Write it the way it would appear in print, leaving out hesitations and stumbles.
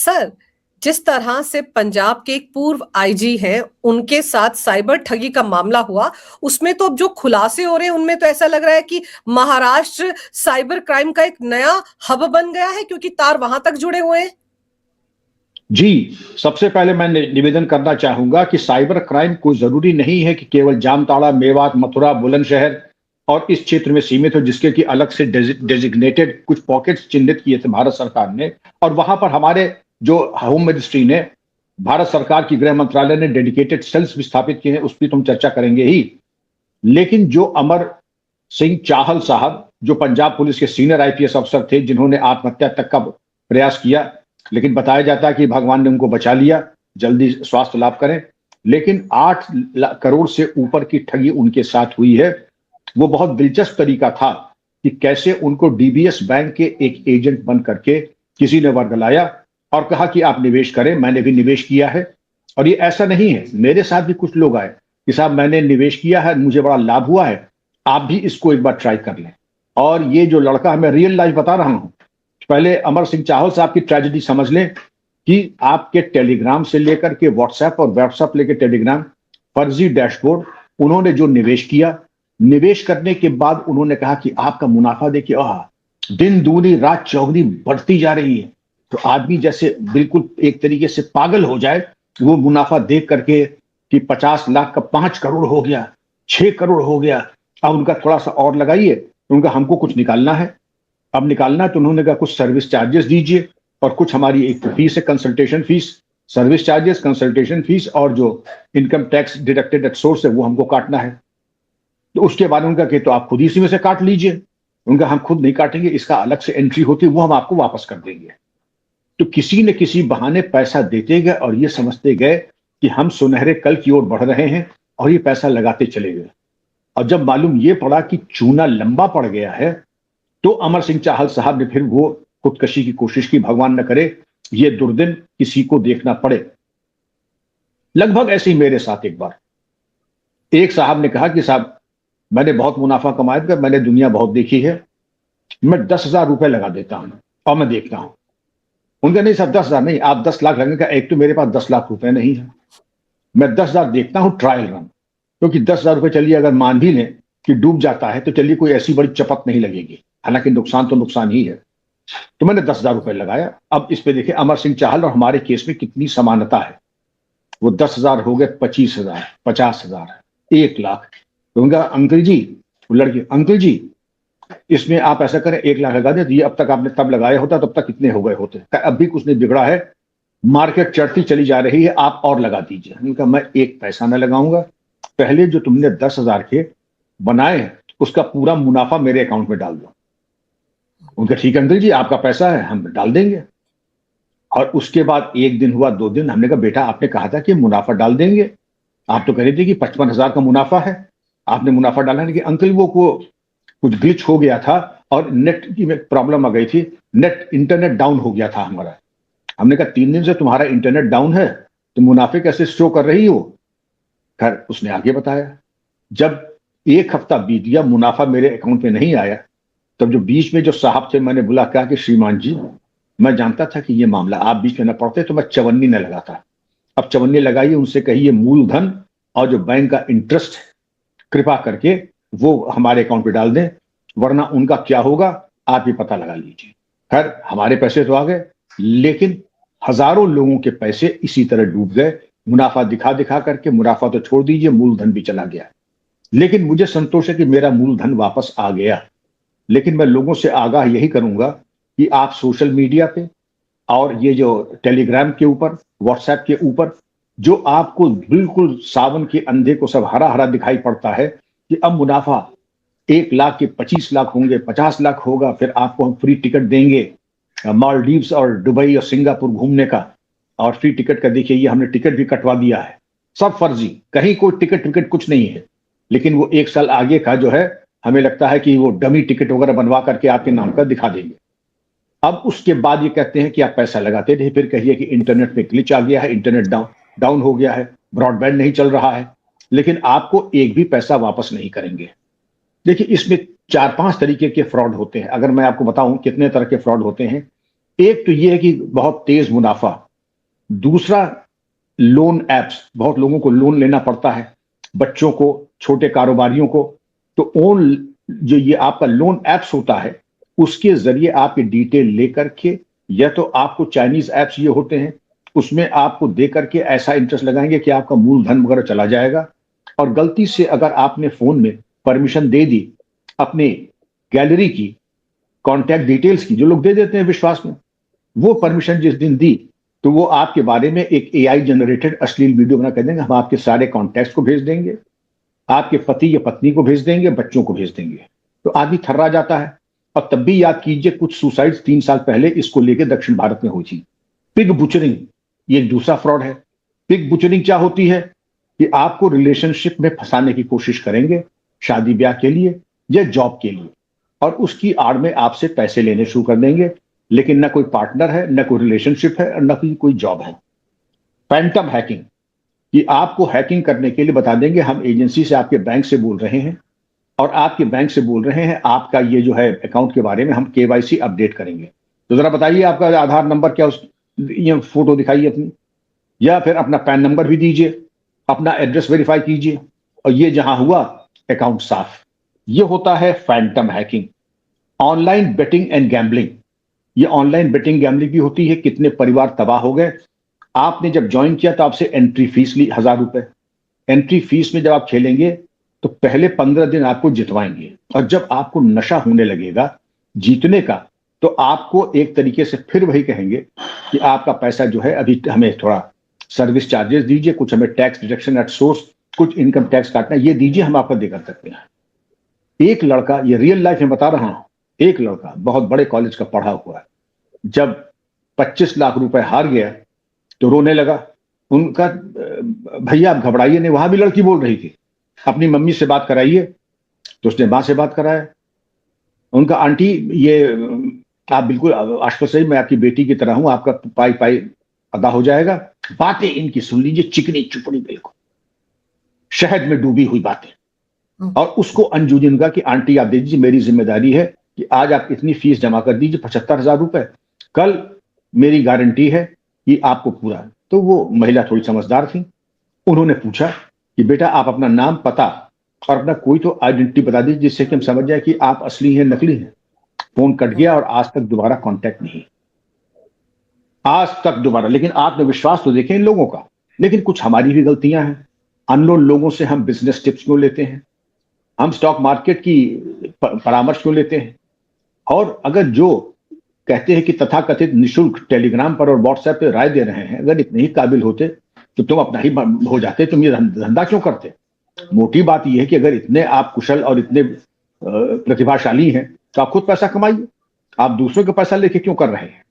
Sir, जिस तरह से पंजाब के एक पूर्व आईजी हैं, उनके साथ साइबर ठगी का मामला हुआ, उसमें तो अब जो खुलासे हो रहे हैं, उनमें तो ऐसा लग रहा है कि महाराष्ट्र साइबर क्राइम का एक नया हब बन गया है क्योंकि तार वहां तक जुड़े हुए हैं। जी, सबसे पहले मैं निवेदन करना चाहूंगा कि साइबर क्राइम कोई जरूरी नहीं है कि केवल जामताड़ा, मेवात, मथुरा, बुलंदशहर और इस क्षेत्र में सीमित हो, जिसके कि अलग से डेजिग्नेटेड कुछ पॉकेट्स चिन्हित किए थे भारत सरकार ने। और वहां पर हमारे जो होम मिनिस्ट्री ने, भारत सरकार की गृह मंत्रालय ने डेडिकेटेड सेल्स भी स्थापित किए हैं, उस पर तो हम चर्चा करेंगे ही। लेकिन जो अमर सिंह चाहल साहब, जो पंजाब पुलिस के सीनियर आईपीएस अफसर थे, जिन्होंने आत्महत्या तक का प्रयास किया, लेकिन बताया जाता है कि भगवान ने उनको बचा लिया, जल्दी स्वास्थ्य लाभ करें। लेकिन 8 करोड़ से ऊपर की ठगी उनके साथ हुई है। वो बहुत दिलचस्प तरीका था कि कैसे उनको डीबीएस बैंक के एक एजेंट बन करके किसी ने वर्गलाया और कहा कि आप निवेश करें। मैंने भी निवेश किया है, और ये ऐसा नहीं है, मेरे साथ भी कुछ लोग आए कि साहब मैंने निवेश किया है, मुझे बड़ा लाभ हुआ है, आप भी इसको एक बार ट्राई कर लें। और ये जो लड़का है, मैं रियल लाइफ बता रहा हूं, पहले अमर सिंह चाहल साहब की ट्रेजेडी समझ लें कि आपके टेलीग्राम से लेकर के व्हाट्सएप और व्हाट्सएप लेकर टेलीग्राम, फर्जी डैशबोर्ड, उन्होंने जो निवेश किया, निवेश करने के बाद उन्होंने कहा कि आपका मुनाफा देखिए, दिन दूनी रात चौगुनी बढ़ती जा रही है। तो आदमी जैसे बिल्कुल एक तरीके से पागल हो जाए वो मुनाफा देख करके कि 50 लाख का 5 करोड़ हो गया, 6 करोड़ हो गया, अब उनका थोड़ा सा और लगाइए। उनका हमको कुछ निकालना है, अब निकालना, तो उन्होंने कहा कुछ सर्विस चार्जेस दीजिए और कुछ हमारी एक फीस है, consultation fees, service charges, consultation fees, और जो income tax deducted at source है वो हमको काटना है। तो उसके बाद उनका कि तो आप खुद इसी में से काट लीजिए। उनका हम खुद नहीं काटेंगे, इसका अलग से एंट्री होती है, वो हम आपको वापस कर देंगे। तो किसी न किसी बहाने पैसा देते गए और ये समझते गए कि हम सुनहरे कल की ओर बढ़ रहे हैं, और ये पैसा लगाते चले गए। और जब मालूम ये पड़ा कि चूना लंबा पड़ गया है, तो अमर सिंह चाहल साहब ने फिर वो खुदकशी की कोशिश की। भगवान न करे ये दुर्दिन किसी को देखना पड़े। लगभग ऐसे ही मेरे साथ एक बार एक साहब ने कहा कि साहब मैंने बहुत मुनाफा कमाया, मैंने दुनिया बहुत देखी है, मैं 10,000 रुपए लगा देता हूं और मैं देखता हूं। उनका नहीं साहब 10,000 नहीं, आप 10 लाख लगेगा। एक तो मेरे पास 10 लाख रुपए नहीं है, मैं 10,000 देखता हूं ट्रायल रन, क्योंकि 10,000 रुपए चलिए अगर मान भी लें कि डूब जाता है तो चलिए कोई ऐसी बड़ी चपत नहीं लगेगी, हालांकि नुकसान तो नुकसान ही है। तो मैंने 10,000 रुपए लगाया। अब इस पे देखिए अमर सिंह चाहल और हमारे केस में कितनी समानता है। वो 10,000 हो गए 25,000, 50,000, 1 लाख। तो उनका अंकल जी, वो लड़की, अंकल जी इसमें आप ऐसा करें 1 लाख लगा दें, तो ये अब तक आपने तब लगाया होता तब तक कितने हो गए होते। अब भी कुछ नहीं बिगड़ा है, मार्केट चढ़ती चली जा रही है, आप और लगा दीजिए। उनका मैं 1 पैसा ना लगाऊंगा, पहले जो तुमने 10,000 के बनाए उसका पूरा मुनाफा मेरे अकाउंट में डाल दो। उनका ठीक है अंकल जी, आपका पैसा है, हम डाल देंगे। और उसके बाद 1 दिन हुआ, 2 दिन, हमने कहा बेटा आपने कहा था कि मुनाफा डाल देंगे, आप तो कह रहे थे कि 55,000 का मुनाफा है, आपने मुनाफा डाला नहीं। कि अंकल वो कुछ ग्लिच हो गया था और नेट की प्रॉब्लम आ गई थी, नेट इंटरनेट डाउन हो गया था हमारा। हमने कहा 3 दिन से तुम्हारा इंटरनेट डाउन है, तो मुनाफे कैसे शो कर रही हो। खैर उसने आगे बताया, जब 1 हफ्ता बीत गया, मुनाफा मेरे अकाउंट में नहीं आया, तब जो बीच में जो साहब थे, मैंने बोला कहा कि श्रीमान जी मैं जानता था कि ये मामला आप बीच में न पड़ते तो मैं चवन्नी न लगाता। अब चवन्नी लगाइए, उनसे कहिए मूलधन और जो बैंक का इंटरेस्ट कृपा करके वो हमारे अकाउंट पे डाल दें, वरना उनका क्या होगा आप ही पता लगा लीजिए। खैर हमारे पैसे तो आ गए, लेकिन हजारों लोगों के पैसे इसी तरह डूब गए। मुनाफा दिखा दिखा करके, मुनाफा तो छोड़ दीजिए, मूलधन भी चला गया। लेकिन मुझे संतोष है कि मेरा मूलधन वापस आ गया। लेकिन मैं लोगों से आगाह यही करूंगा कि आप सोशल मीडिया पे और ये जो टेलीग्राम के ऊपर, व्हाट्सएप के ऊपर, जो आपको बिल्कुल सावन के अंधे को सब हरा हरा दिखाई पड़ता है कि अब मुनाफा 1 लाख के 25 लाख होंगे, 50 लाख होगा, फिर आपको हम फ्री टिकट देंगे मालदीव्स और दुबई और सिंगापुर घूमने का, और फ्री टिकट का देखिए ये हमने टिकट भी कटवा दिया है। सब फर्जी, कहीं कोई टिकट विकट कुछ नहीं है। लेकिन वो 1 साल आगे का जो है, हमें लगता है कि वो डमी टिकट वगैरह बनवा करके आपके नाम का दिखा देंगे। अब उसके बाद ये कहते हैं कि आप पैसा लगाते रहिए, फिर कहिए कि इंटरनेट में ग्लिच आ गया है, इंटरनेट डाउन हो गया है, ब्रॉडबैंड नहीं चल रहा है, लेकिन आपको एक भी पैसा वापस नहीं करेंगे। देखिए इसमें 4-5 तरीके के फ्रॉड होते हैं। अगर मैं आपको बताऊं कितने तरह के फ्रॉड होते हैं, एक तो यह है कि बहुत तेज मुनाफा, दूसरा लोन एप्स, बहुत लोगों को लोन लेना पड़ता है, बच्चों को, छोटे कारोबारियों को, तो ओन जो ये आपका लोन एप्स होता है उसके जरिए आपके डिटेल लेकर के, या तो आपको चाइनीज एप्स ये होते हैं उसमें आपको दे करके ऐसा इंटरेस्ट लगाएंगे कि आपका मूलधन वगैरह चला जाएगा। और गलती से अगर आपने फोन में परमिशन दे दी अपनी गैलरी की, कॉन्टैक्ट डिटेल्स की, जो लोग दे देते हैं विश्वास में, वो परमिशन जिस दिन दी तो वो आपके बारे में एक एआई जनरेटेड अश्लील वीडियो बना कर देंगे, हम आपके सारे कॉन्टैक्ट्स को भेज देंगे, आपके पति या पत्नी को भेज देंगे, बच्चों को भेज देंगे। तो आदमी थर्रा जाता है। और तब भी याद कीजिए कुछ सुसाइड्स 3 साल पहले इसको लेकर दक्षिण भारत में हुई थी। पिग बुचरिंग ये एक दूसरा फ्रॉड है। पिग बुचरिंग क्या होती है कि आपको रिलेशनशिप में फंसाने की कोशिश करेंगे शादी ब्याह के लिए या जॉब के लिए, और उसकी आड़ में आपसे पैसे लेने शुरू कर देंगे, लेकिन ना कोई पार्टनर है, ना कोई रिलेशनशिप है, और ना कोई जॉब है। फैंटम हैकिंग, कि आपको हैकिंग करने के लिए बता देंगे हम एजेंसी से आपके बैंक से बोल रहे हैं और आपके बैंक से बोल रहे हैं आपका ये जो है अकाउंट के बारे में हम केवाईसी अपडेट करेंगे, तो जरा बताइए आपका आधार नंबर क्या, उस ये फोटो दिखाइए अपनी, या फिर अपना पैन नंबर भी दीजिए, अपना एड्रेस वेरीफाई कीजिए, और ये जहां हुआ अकाउंट साफ। ये होता है phantom hacking. Online betting and gambling, ये ऑनलाइन बेटिंग गैम्बलिंग भी होती है। कितने परिवार तबाह हो गए। आपने जब ज्वाइन किया तो आपसे एंट्री फीस ली 1000 रुपए। एंट्री फीस में जब आप खेलेंगे तो पहले 15 दिन आपको जितवाएंगे, और जब आपको नशा होने लगेगा जीतने का तो आपको एक तरीके से फिर वही कहेंगे कि आपका पैसा जो है अभी हमें थोड़ा सर्विस चार्जेस दीजिए, कुछ हमें टैक्स डिडक्शन एट सोर्स, कुछ इनकम टैक्स काटना, ये दीजिए, हम आपका दे कर सकते हैं। एक लड़का, ये रियल लाइफ में बता रहा हूं, एक लड़का बहुत बड़े कॉलेज का पढ़ा हुआ है, जब 25 लाख रुपए हार गया तो रोने लगा। उनका भैया आप घबराइए नहीं, वहां भी लड़की बोल रही थी अपनी मम्मी से बात कराइए, तो उसने मां से बात कराया। उनका आंटी ये आप बिल्कुल आश्वस्त रहिए, मैं आपकी बेटी की तरह हूं, आपका पाई पाई अदा हो जाएगा। बातें इनकी सुन लीजिए, चिकनी चुपड़ी, बिल्कुल शहद में डूबी हुई बातें। और उसको अंजुजन का कि आंटी आप दे दीजिए, मेरी जिम्मेदारी है कि आज आप इतनी फीस जमा कर दीजिए 75,000 रुपए, कल मेरी गारंटी है कि आपको पूरा। तो वो महिला थोड़ी समझदार थी, उन्होंने पूछा कि बेटा आप अपना नाम, पता और अपना कोई तो आइडेंटिटी बता दीजिए जिससे कि हम समझ जाए कि आप असली हैं नकली हैं। फोन कट गया और आज तक दोबारा कांटेक्ट नहीं, आज तक दोबारा। लेकिन आपने विश्वास तो देखें इन लोगों का। लेकिन कुछ हमारी भी गलतियां हैं। अननोन लोगों से हम बिजनेस टिप्स क्यों लेते हैं, हम स्टॉक मार्केट की परामर्श क्यों लेते हैं, और अगर जो कहते हैं कि तथाकथित निशुल्क टेलीग्राम पर और व्हाट्सएप पे राय दे रहे हैं, अगर इतने ही काबिल होते तो तुम अपना ही हो जाते, तुम ये धंधा क्यों करते। मोटी बात यह है कि अगर इतने आप कुशल और इतने प्रतिभाशाली हैं तो आप खुद पैसा कमाइए, आप दूसरों का पैसा लेके क्यों कर रहे हैं।